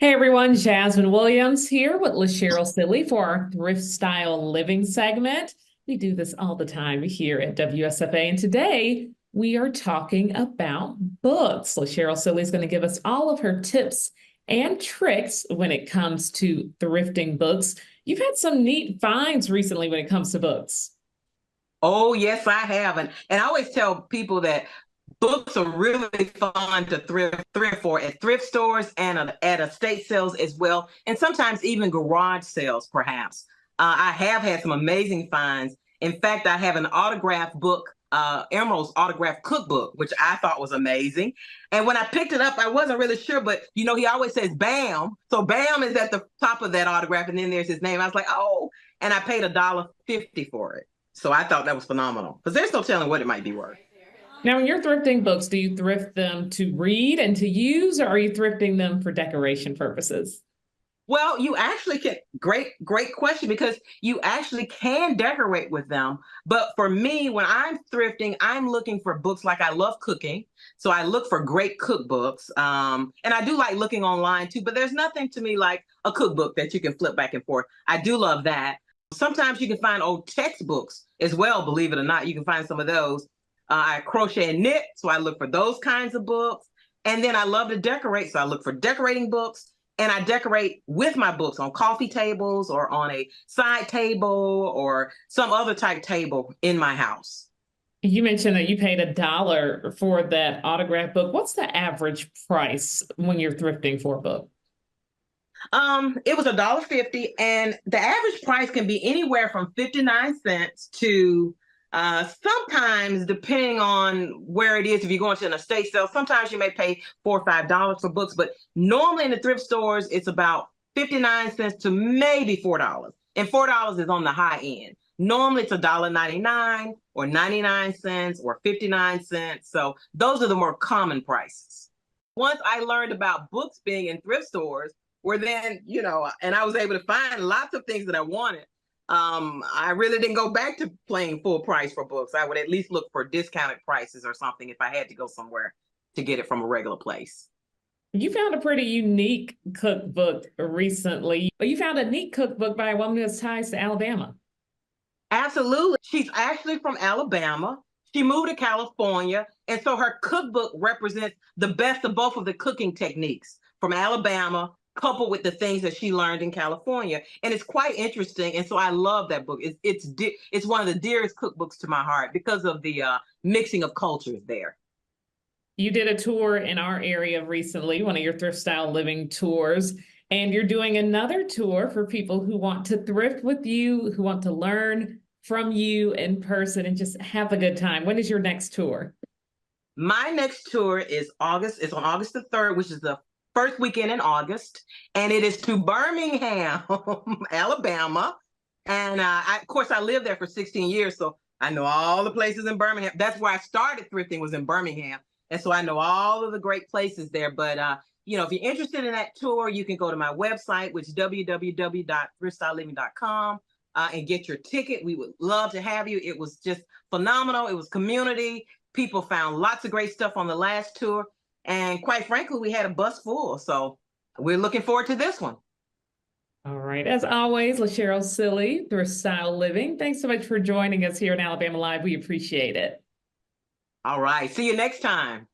Hey everyone, Jasmine Williams here with LaCheryl Silly for our Thrift Style Living segment. We do this all the time here at WSFA, and today we are talking about books. LaCheryl Silly is going to give us all of her tips and tricks when it comes to thrifting books. You've had some neat finds recently when it comes to books. Oh, yes, I have. And I always tell people that books are really fun to thrift for at thrift stores and at estate sales as well, and sometimes even garage sales, perhaps. I have had some amazing finds. In fact, I have an autographed book, Emerald's autographed cookbook, which I thought was amazing. And when I picked it up, I wasn't really sure, but he always says Bam. So Bam is at the top of that autograph, and then there's his name. I was like, oh, and I paid $1.50 for it. So I thought that was phenomenal because there's no telling what it might be worth. Now, when you're thrifting books, do you thrift them to read and to use, or are you thrifting them for decoration purposes? Well, you actually can, great question, because you actually can decorate with them. But for me, when I'm thrifting, I'm looking for books. Like, I love cooking, so I look for great cookbooks. And I do like looking online too, but there's nothing to me like a cookbook that you can flip back and forth. I do love that. Sometimes you can find old textbooks as well, believe it or not. You can find some of those. I crochet and knit, so I look for those kinds of books. And then I love to decorate, so I look for decorating books. And I decorate with my books on coffee tables or on a side table or some other type table in my house. You mentioned that you paid $1 for that autograph book. What's the average price when you're thrifting for a book? It was $1.50, and the average price can be anywhere from 59 cents to sometimes, depending on where it is, if you're going to an estate sale, sometimes you may pay $4 or $5 for books, but normally in the thrift stores, it's about 59 cents to maybe $4. And $4 is on the high end. Normally it's $1.99 or 99 cents or 59 cents. So those are the more common prices. Once I learned about books being in thrift stores, where then, and I was able to find lots of things that I wanted. I really didn't go back to paying full price for books. I would at least look for discounted prices or something if I had to go somewhere to get it from a regular place. You found a pretty unique cookbook recently. You found a neat cookbook by a woman who has ties to Alabama. Absolutely. She's actually from Alabama. She moved to California. And so her cookbook represents the best of both of the cooking techniques from Alabama, coupled with the things that she learned in California. And it's quite interesting. And so I love that book. It's one of the dearest cookbooks to my heart because of the mixing of cultures there. You did a tour in our area recently, one of your thrift style living tours, and you're doing another tour for people who want to thrift with you, who want to learn from you in person and just have a good time. When is your next tour? My next tour is August. It's on August the 3rd, which is the first weekend in August, and it is to Birmingham, Alabama. And of course, I lived there for 16 years, so I know all the places in Birmingham. That's where I started thrifting, was in Birmingham, and so I know all of the great places there. But if you're interested in that tour, you can go to my website, which is www.thriftstyleliving.com, and get your ticket. We would love to have you. It was just phenomenal. It was community. People found lots of great stuff on the last tour. And quite frankly, we had a bus full. So we're looking forward to this one. All right. As always, LaCheryl Silly, Thrift Style Living. Thanks so much for joining us here in Alabama Live. We appreciate it. All right. See you next time.